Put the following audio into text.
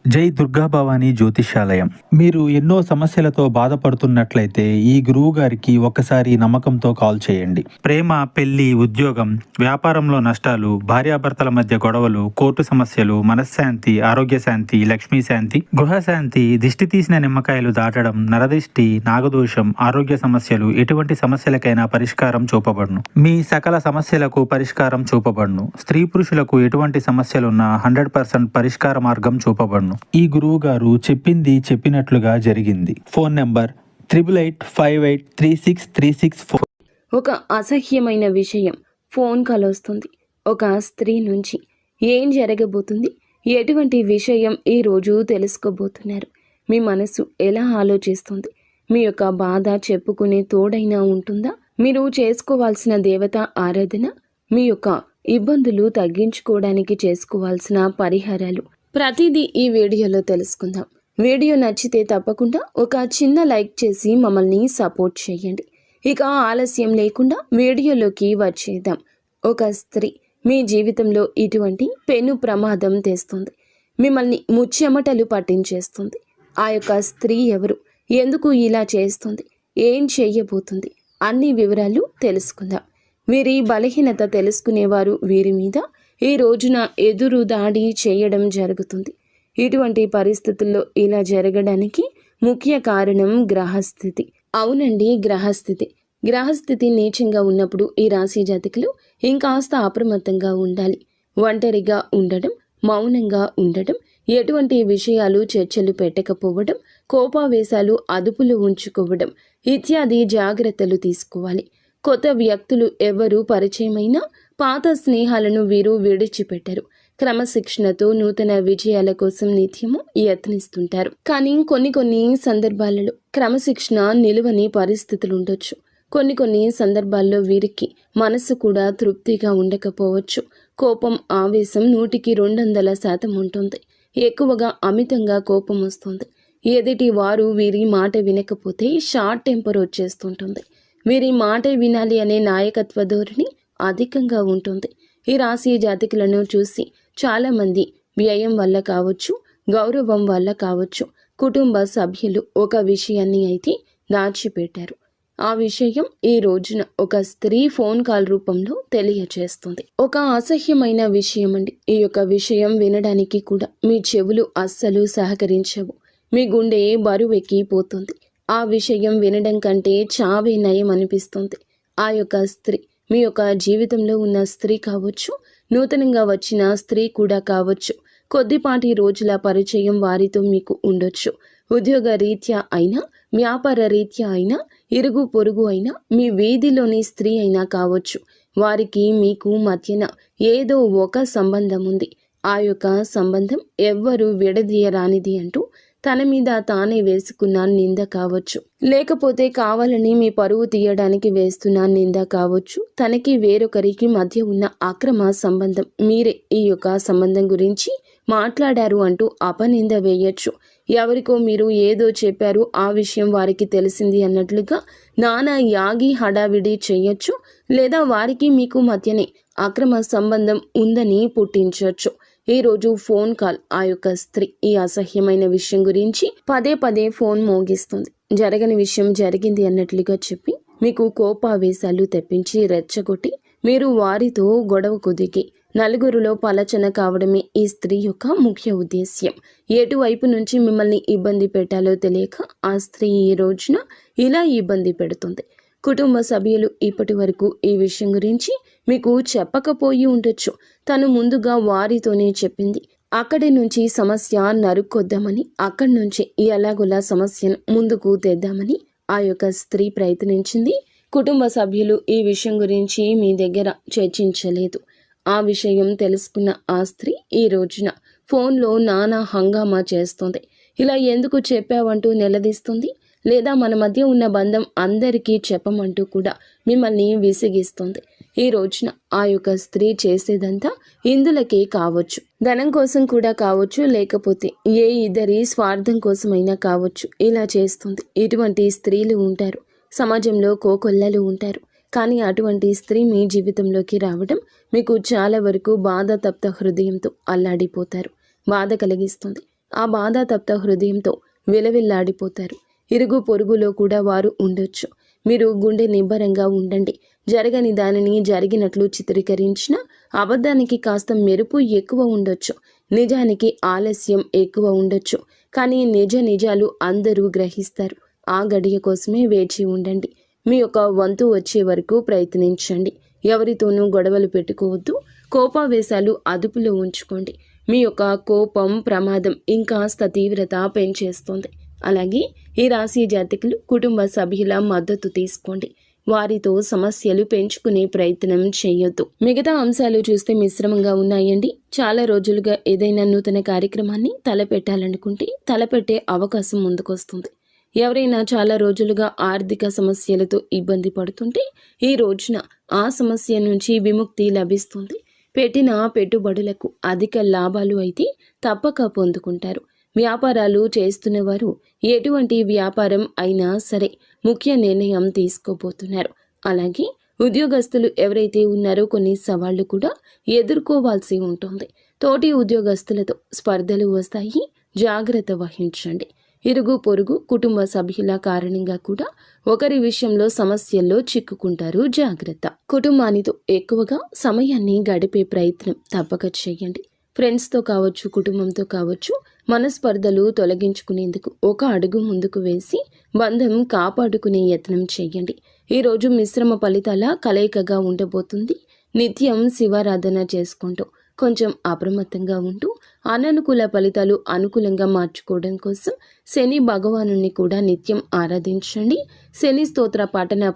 జై దుర్గా భవానీ జ్యోతిష్యాలయం. మీరు ఎన్నో సమస్యలతో బాధపడుతున్నట్లయితే ఈ గురువు గారికి ఒక్కసారి నమ్మకంతో కాల్ చేయండి. ప్రేమ, పెళ్లి, ఉద్యోగం, వ్యాపారంలో నష్టాలు, భార్యాభర్తల మధ్య గొడవలు, కోర్టు సమస్యలు, మనశ్శాంతి, ఆరోగ్య శాంతి, లక్ష్మీ శాంతి, గృహశాంతి, దిష్టి తీసిన నిమ్మకాయలు దాటడం, నరదిష్టి, నాగదోషం, ఆరోగ్య సమస్యలు, ఎటువంటి సమస్యలకైనా పరిష్కారం చూపబడును. మీ సకల సమస్యలకు పరిష్కారం చూపబడును. స్త్రీ పురుషులకు ఎటువంటి సమస్యలున్నా 100% పరిష్కార మార్గం చూపబడును. ఈ గురువు గారు చెప్పింది చెప్పినట్లుగా జరిగింది. Phone number 88583636. ఒక అసహ్యమైన విషయం ఫోన్ కాల్ వస్తుంది. ఒక స్త్రీ నుంచి ఏం జరగబోతుంది, ఎటువంటి విషయం ఈరోజు తెలుసుకోబోతున్నారు, మీ మనసు ఎలా ఆలోచిస్తుంది, మీ యొక్క బాధ చెప్పుకునే తోడైనా ఉంటుందా, మీరు చేసుకోవాల్సిన దేవత ఆరాధన, మీ యొక్క ఇబ్బందులు తగ్గించుకోవడానికి చేసుకోవాల్సిన పరిహారాలు, ప్రతిదీ ఈ వీడియోలో తెలుసుకుందాం. వీడియో నచ్చితే తప్పకుండా ఒక చిన్న లైక్ చేసి మమ్మల్ని సపోర్ట్ చేయండి. ఇక ఆలస్యం లేకుండా వీడియోలోకి వచ్చేద్దాం. ఒక స్త్రీ మీ జీవితంలో ఇటువంటి పెను ప్రమాదం తెస్తుంది, మిమ్మల్ని ముచ్చెమటలు పట్టించేస్తుంది. ఆ యొక్క స్త్రీ ఎవరు, ఎందుకు ఇలా చేస్తుంది, ఏం చేయబోతుంది, అన్ని వివరాలు తెలుసుకుందాం. వీరి బలహీనత తెలుసుకునేవారు వీరి మీద ఈ రోజున ఎదురు దాడి చేయడం జరుగుతుంది. ఇటువంటి పరిస్థితుల్లో ఇలా జరగడానికి ముఖ్య కారణం గ్రహస్థితి. అవునండి, గ్రహస్థితి నీచంగా ఉన్నప్పుడు ఈ రాశి జాతకులు ఇంకాస్త అప్రమత్తంగా ఉండాలి. ఒంటరిగా ఉండడం, మౌనంగా ఉండడం, ఎటువంటి విషయాలు చర్చలు పెట్టకపోవడం, కోపావేశాలు అదుపులో ఉంచుకోవడం ఇత్యాది జాగ్రత్తలు తీసుకోవాలి. కొత్త వ్యక్తులు ఎవరు పరిచయమైనా పాత స్నేహాలను వీరు విడిచిపెట్టరు. క్రమశిక్షణతో నూతన విజయాల కోసం నిత్యము యత్నిస్తుంటారు. కానీ కొన్ని సందర్భాలలో క్రమశిక్షణ నిలువని పరిస్థితులు ఉండొచ్చు. కొన్ని సందర్భాల్లో వీరికి మనసు కూడా తృప్తిగా ఉండకపోవచ్చు. కోపం, ఆవేశం 100% ఉంటుంది. ఎక్కువగా అమితంగా కోపం వస్తుంది. ఎదుటి వారు వీరి మాట వినకపోతే షార్ట్ టెంపర్ వచ్చేస్తుంటుంది. వీరి మాట వినాలి అనే నాయకత్వ ధోరణి అధికంగా ఉంటుంది. ఈ రాశి జాతకులను చూసి చాలామంది వ్యయం వల్ల కావచ్చు, గౌరవం వల్ల కావచ్చు, కుటుంబ సభ్యులు ఒక విషయాన్ని అయితే దాచిపెట్టారు. ఆ విషయం ఈ రోజున ఒక స్త్రీ ఫోన్ కాల్ రూపంలో తెలియజేస్తుంది. ఒక అసహ్యమైన విషయం అండి. ఈ యొక్క విషయం వినడానికి కూడా మీ చెవులు అస్సలు సహకరించవు. మీ గుండె బరువెక్కిపోతుంది. ఆ విషయం వినడం కంటే చావే నయం అనిపిస్తుంది. ఆ యొక్క స్త్రీ మీ యొక్క జీవితంలో ఉన్న స్త్రీ కావచ్చు, నూతనంగా వచ్చిన స్త్రీ కూడా కావచ్చు. కొద్దిపాటి రోజుల పరిచయం వారితో మీకు ఉండొచ్చు. ఉద్యోగ రీత్యా అయినా, వ్యాపార రీత్యా అయినా, ఇరుగు పొరుగు అయినా, మీ వీధిలోని స్త్రీ అయినా కావచ్చు. వారికి మీకు మధ్యన ఏదో ఒక సంబంధం ఉంది. ఆ యొక్క సంబంధం ఎవ్వరూ విడదీయరానిది అంటూ తన మీద తానే వేసుకున్న నింద కావచ్చు, లేకపోతే కావాలని మీ పరువు తీయడానికి వేస్తున్న నింద కావచ్చు. తనకి వేరొకరికి మధ్య ఉన్న అక్రమ సంబంధం, మీరే ఈ యొక్క సంబంధం గురించి మాట్లాడారు అంటూ అపనింద వేయచ్చు. ఎవరికో మీరు ఏదో చెప్పారు, ఆ విషయం వారికి తెలిసింది అన్నట్లుగా నానా యాగి హడావిడి చేయొచ్చు. లేదా వారికి మీకు మధ్యనే అక్రమ సంబంధం ఉందని పుట్టించవచ్చు. ఈరోజు ఫోన్ కాల్ ఆ యొక్క స్త్రీ ఈ అసహ్యమైన విషయం గురించి పదే ఫోన్ మోగిస్తుంది. జరగని విషయం జరిగింది అన్నట్లుగా చెప్పి మీకు కోపావేశాలు తెప్పించి రెచ్చగొట్టి మీరు వారితో గొడవకు దిగి నలుగురిలో పలచన కావడమే ఈ స్త్రీ యొక్క ముఖ్య ఉద్దేశ్యం. ఎటువైపు నుంచి మిమ్మల్ని ఇబ్బంది పెట్టాలో తెలియక ఆ స్త్రీ ఈ రోజున ఇలా ఇబ్బంది పెడుతుంది. కుటుంబ సభ్యులు ఇప్పటి వరకు ఈ విషయం గురించి మీకు చెప్పకపోయి ఉండొచ్చు. తను ముందుగా వారితోనే చెప్పింది. అక్కడి నుంచి సమస్య నరుక్కొద్దామని, అక్కడి నుంచి ఎలాగోలా సమస్యను ముందుకు తెద్దామని ఆ యొక్క స్త్రీ ప్రయత్నించింది. కుటుంబ సభ్యులు ఈ విషయం గురించి మీ దగ్గర చర్చించలేదు. ఆ విషయం తెలుసుకున్న ఆ స్త్రీ ఈ రోజున ఫోన్లో నానా హంగామా చేస్తుంది. ఇలా ఎందుకు చెప్పావంటూ నిలదీస్తుంది. లేదా మన మధ్య ఉన్న బంధం అందరికీ చెప్పమంటూ కూడా మిమ్మల్ని విసిగిస్తుంది. ఈ రోజున ఆ యొక్క స్త్రీ చేసేదంతా ఇందులకే కావచ్చు, ధనం కోసం కూడా కావచ్చు, లేకపోతే ఏ ఇద్దరి స్వార్థం కోసమైనా కావచ్చు ఇలా చేస్తుంది. ఇటువంటి స్త్రీలు ఉంటారు, సమాజంలో కోకొల్లలు ఉంటారు. కానీ అటువంటి స్త్రీ మీ జీవితంలోకి రావడం మీకు చాలా వరకు బాధ తప్త హృదయంతో అల్లాడిపోతారు. బాధ కలిగిస్తుంది. ఆ బాధాతప్త హృదయంతో విలవిల్లాడిపోతారు. ఇరుగు పొరుగులో కూడా వారు ఉండొచ్చు. మీరు గుండె నిబ్బరంగా ఉండండి. జరగని దానిని జరిగినట్లు చిత్రీకరించిన అబద్ధానికి కాస్త మెరుపు ఎక్కువ ఉండొచ్చు. నిజానికి ఆలస్యం ఎక్కువ ఉండొచ్చు. కానీ నిజాలు అందరూ గ్రహిస్తారు. ఆ గడియ కోసమే వేచి ఉండండి. మీ యొక్క వంతు వచ్చే వరకు ప్రయత్నించండి. ఎవరితోనూ గొడవలు పెట్టుకోవద్దు. కోపావేశాలు అదుపులో ఉంచుకోండి. మీ యొక్క కోపం ప్రమాదం ఇంకాస్త తీవ్రత పెంచేస్తుంది. అలాగే ఈ రాశి జాతకులు కుటుంబ సభ్యుల మద్దతు తీసుకోండి. వారితో సమస్యలు పెంచుకునే ప్రయత్నం చేయొద్దు. మిగతా అంశాలు చూస్తే మిశ్రమంగా ఉన్నాయండి. చాలా రోజులుగా ఏదైనా నూతన కార్యక్రమాన్ని తలపెట్టాలనుకుంటే తలపెట్టే అవకాశం ముందుకొస్తుంది. ఎవరైనా చాలా రోజులుగా ఆర్థిక సమస్యలతో ఇబ్బంది పడుతుంటే ఈ రోజున ఆ సమస్య నుంచి విముక్తి లభిస్తుంది. పెట్టిన పెట్టుబడులకు అధిక లాభాలు అయితే తప్పక పొందుకుంటారు. వ్యాపారాలు చేస్తున్నవారు ఎటువంటి వ్యాపారం అయినా సరే ముఖ్య నిర్ణయం తీసుకోబోతున్నారు. అలాగే ఉద్యోగస్తులు ఎవరైతే ఉన్నారో కొన్ని సవాళ్లు కూడా ఎదుర్కోవాల్సి ఉంటుంది. తోటి ఉద్యోగస్తులతో స్పర్ధలు వస్తాయి. జాగ్రత్త వహించండి. ఇరుగు పొరుగు కుటుంబ సభ్యుల కారణంగా కూడా ఒకరి విషయంలో సమస్యల్లో చిక్కుకుంటారు. జాగ్రత్త. కుటుంబానితో ఎక్కువగా సమయాన్ని గడిపే ప్రయత్నం తప్పక చేయండి. ఫ్రెండ్స్తో కావచ్చు, కుటుంబంతో కావచ్చు, మనస్పర్ధలు తొలగించుకునేందుకు ఒక అడుగు ముందుకు వేసి బంధం కాపాడుకునే యత్నం చేయండి. ఈరోజు మిశ్రమ ఫలితాల కలయికగా ఉండబోతుంది. నిత్యం శివారాధన చేసుకుంటూ కొంచెం అప్రమత్తంగా ఉంటూ అననుకూల ఫలితాలు అనుకూలంగా మార్చుకోవడం కోసం శని భగవానుని కూడా నిత్యం ఆరాధించండి. శని స్తోత్ర పఠన